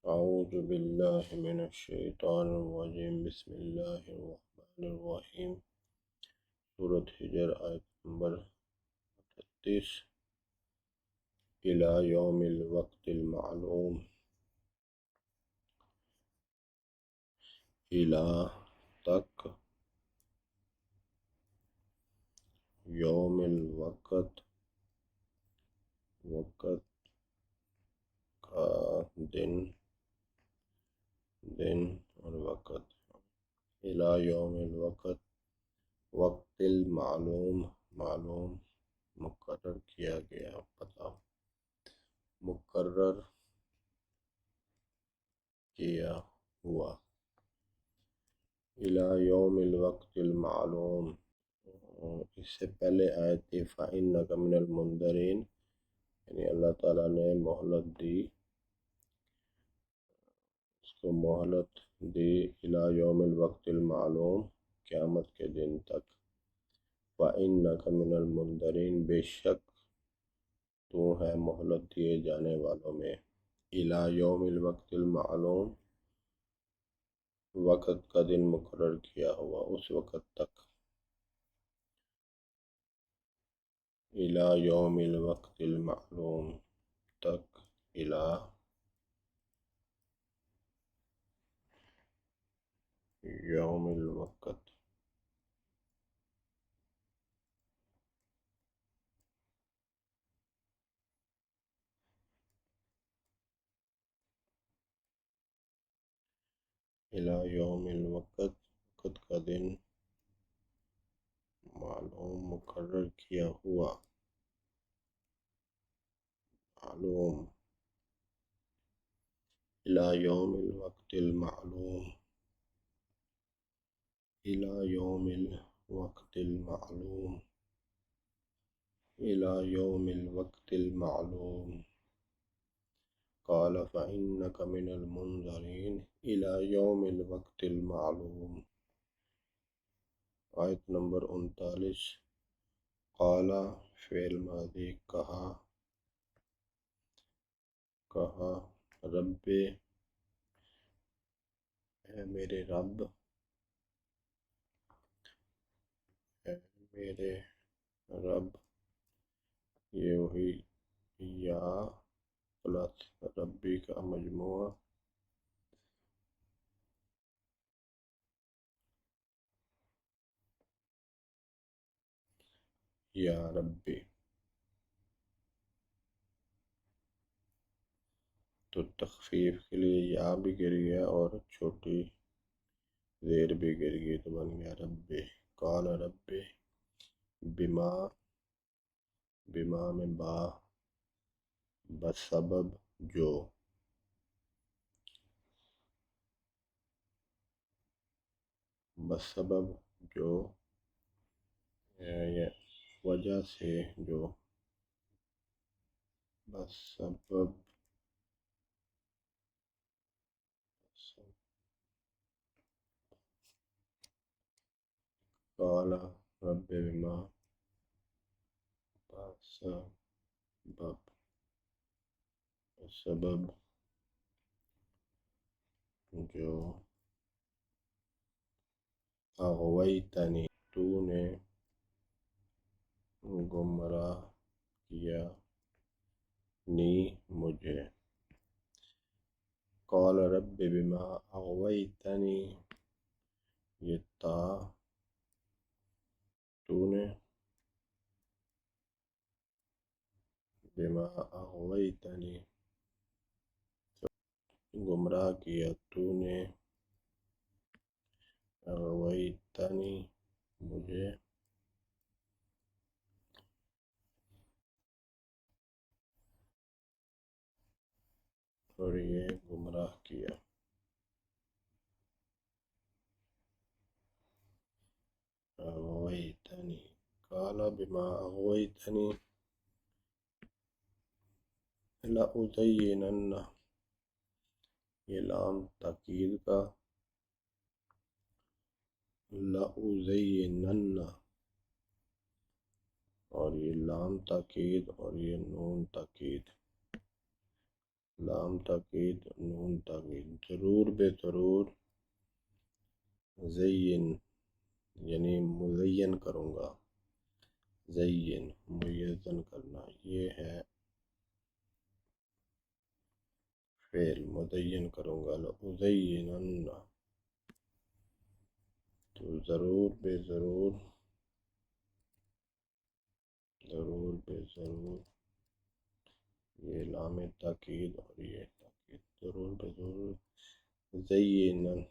أعوذ بالله من الشیطان الرجیم بسم اللہ الرحمن الرحیم سورۃ حجر آیت نمبر 38 إلی یوم الوقت المعلوم الی تک یوم الوقت وقت کا دن اور وقت الی یوم الوقت وقت المعلوم معلوم مقرر کیا گیا پتہ مقرر کیا ہوا الی یوم الوقت المعلوم اس سے پہلے آیت تھی فَإِنَّكَ مِنَ الْمُنذَرِينَ یعنی اللہ تعالیٰ نے مہلت دی اس کو مہلت دی الی یوم الوقت المعلوم قیامت کے دن تک فَإِنَّكَ مِنَ الْمُنذَرِينَ بے شک تو ہے مہلت دیے جانے والوں میں الی یوم الوقت المعلوم وقت کا دن مقرر کیا ہوا اس وقت تک الی یوم الوقت المعلوم تک الی یوم الوقت الی یوم الوقت وقت کا دن معلوم مقرر کیا ہوا معلوم الی یوم الوقت المعلوم الی یوم الوقت المعلوم الی یوم الوقت المعلوم قال فإنك من المنذرين إلى يوم الوقت المعلوم آیت نمبر 39 قال فعل ماضی کہا رب اے میرے رب اے میرے رب یہ وہی یا پلس ربی کا مجموعہ یا ربی تو تخفیف کے لیے یا بھی گر گیا اور چھوٹی زیر بھی گر گئی تو بن گیا ربی قال ربی بما میں با بسبب جو بسبب جو یا وجہ سے جو بسبب قال رب بما بسبب جو اغویتنی تو نے گمراہ کیا نی مجھے قال رب بما اغویتنی یہ تا تو نے بما اغویتنی گمراہ کیا تو نے اغویتنی مجھے اور یہ گمراہ کیا اغویتنی قال بما اغویتنی لأزینن یہ لام تاکید کا لأزینن اور یہ لام تاکید اور یہ نون تاکید لام تاکید نون تاکید ضرور بے ضرور زین یعنی مزین کروں گا زین مزین کرنا یہ ہے فعل مزین کروں گا لأزینن تو ضرور بے ضرور ضرور بے ضرور یہ لام تاکید اور یہ تاکید ضرور بے ضرور زینن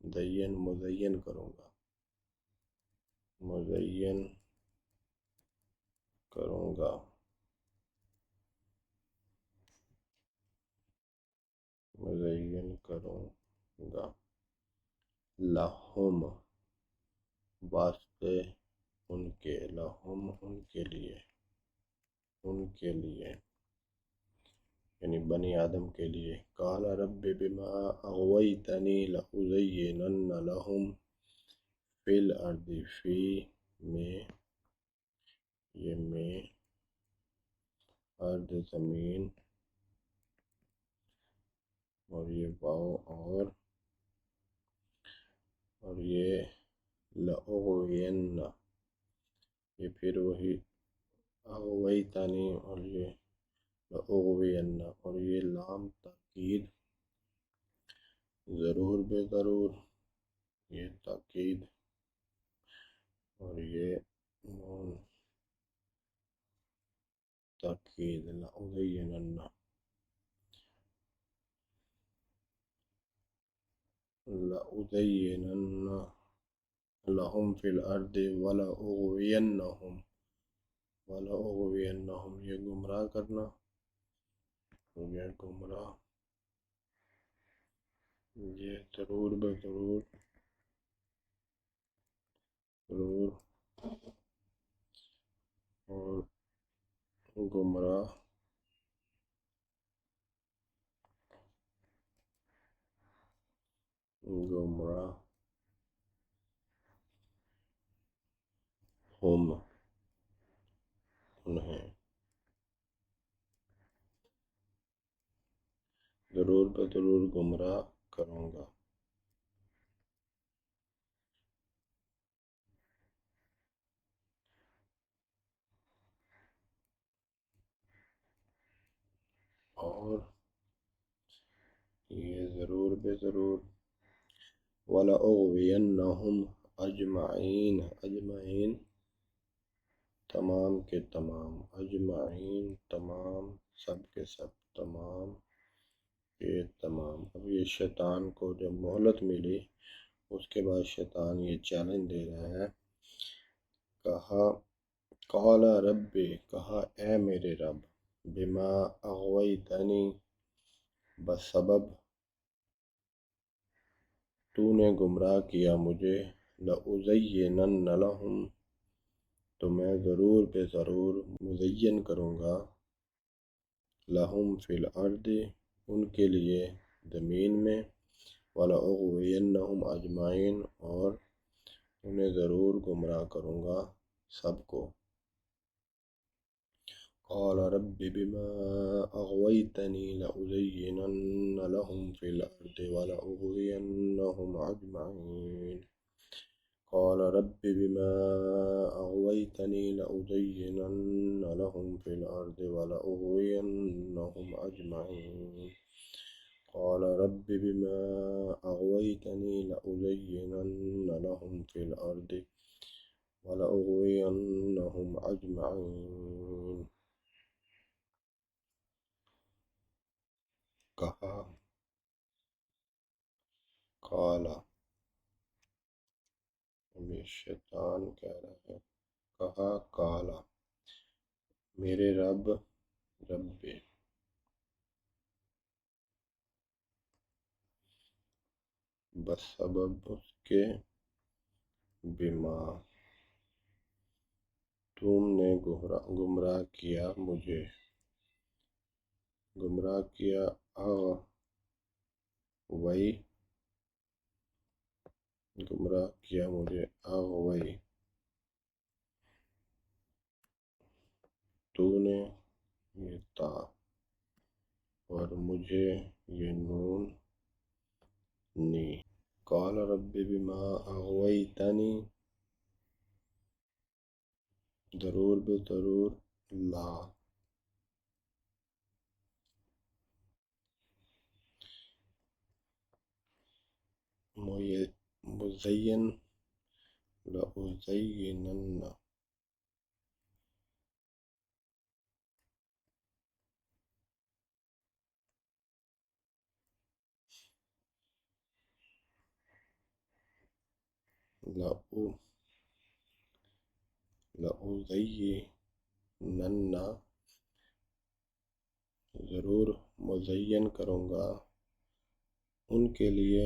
زین مزین کروں گا مزین کروں گا مزین کروں گا لہم واسطے ان کے لہم ان کے لیے یعنی بنی آدم کے لیے قال رب بما اغویتنی لأزینن لہم فی الارض فی میں یہ میں ارض زمین اور یہ واو اور یہ لأغوین یہ پھر وہی اغویتنی اور یہ لأغوین اور یہ لام تاکید ضرور بے ضرور یہ تاکید اور یہ نون تاکید لأزینن لہم فی الارض ولأغوینہم یہ گمراہ کرنا یہ گمراہ یہ ضرور بے ضرور ضرور اور گمراہ ہم انہیں ضرور بے ضرور گمراہ کروں گا اور یہ ضرور بے ضرور وَلَأُغْوِيَنَّهُمْ اجمعین تمام کے تمام اجمعین تمام سب کے سب تمام کے تمام اب یہ شیطان کو جب مہلت ملی اس کے بعد شیطان یہ چیلنج دے رہا ہے کہا قال رب کہا اے میرے رب بما اغویتنی بسبب تو نے گمراہ کیا مجھے لأزینن لہم تو میں ضرور بے ضرور مزین کروں گا لہم فی الارض ان کے لیے زمین میں وَلَأُغْوِيَنَّهُمْ اجمعین اور انہیں ضرور گمراہ کروں گا سب کو قال رب بما اغویتنی لأزینن لہم فی الارض وَلَأُغْوِيَنَّهُمْ اجمعین قال رب بما اغویتنی لأزینن لہم فی الارض وَلَأُغْوِيَنَّهُمْ اجمعین قال رب بما اغویتنی لأزینن لہم فی الارض وَلَأُغْوِيَنَّهُمْ اجمعین کہا قال یہ شیطان کہہ رہا ہے کہا قال میرے رب بسبب اس کے بما تم نے گمراہ کیا مجھے گمراہ کیا گمراہ کیا مجھے اغوی تو نے یہ تا اور مجھے یہ نون نی۔ قال رب بما اغویتنی، ضرور بے ضرور لا، مزین، لأزینن، لأزینن، ضرور مزین کروں گا ان کے لیے،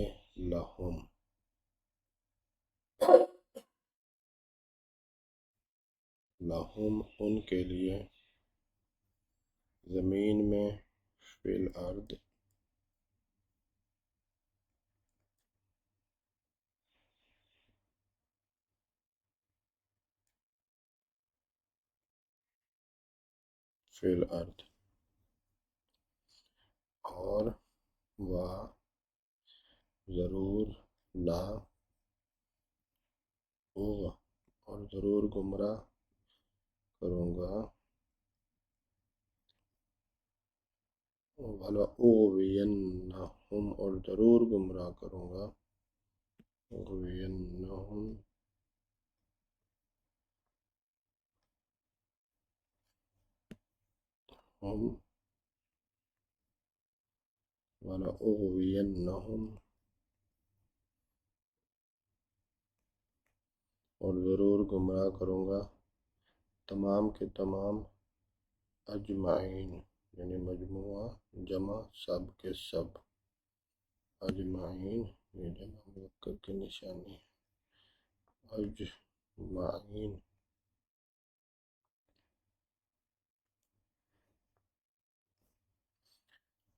لہم، ان کے لیے، زمین میں، فی الارض، فی الارض، اور ضرور لا، اور ضرور گمراہ کروں گا، وَلَأُغْوِيَنَّهُمْ، اور ضرور گمراہ کروں گا، اغوینہم، وَلَأُغْوِيَنَّهُمْ، اور ضرور گمراہ کروں گا تمام کے تمام، اجمعین، یعنی مجموعہ، جمع سب کے سب، اجمعین یہ جمع مذکر کی نشانی ہے، اجمعین،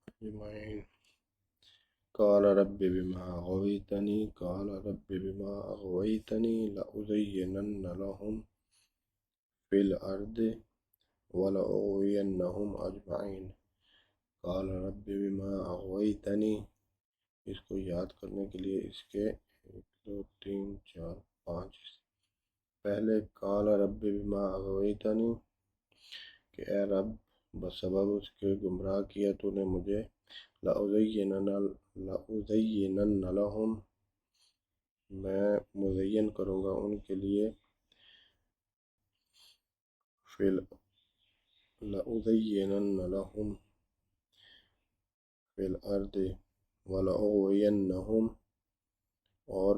اجمعین۔ قال رب بما اغویتنی، قال رب بما اغویتنی لأزینن لهم فی الارض وَلَأُغْوِيَنَّهُمْ أَجْمَعِينَ۔ قال رب بما اغویتنی، اس کو یاد کرنے کے لیے اس کے 1 2 3 4 5 پہلے قال رب بما اغویتنی کہ اے رب بسبب اس کے گمراہ کیا تو نے مجھے، لأزینن لهم، میں مزین کروں گا ان کے لیے، لأزینن لهم فی الارض وَلَأُغْوِيَنَّهُمْ، اور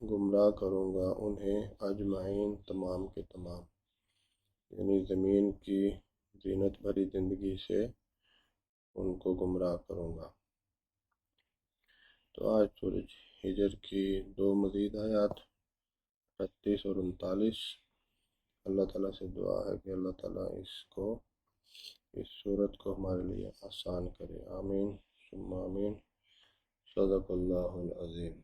گمراہ کروں گا انہیں، اجمعین، تمام کے تمام، یعنی زمین کی زینت بھری زندگی سے ان کو گمراہ کروں گا۔ تو آج سورۃ ہجر کی 2 مزید آیات 38 اور 39، اللہ تعالیٰ سے دعا ہے کہ اللہ تعالیٰ اس سورت کو ہمارے لیے آسان کرے، آمین ثم آمین۔ صدق اللہ العظیم۔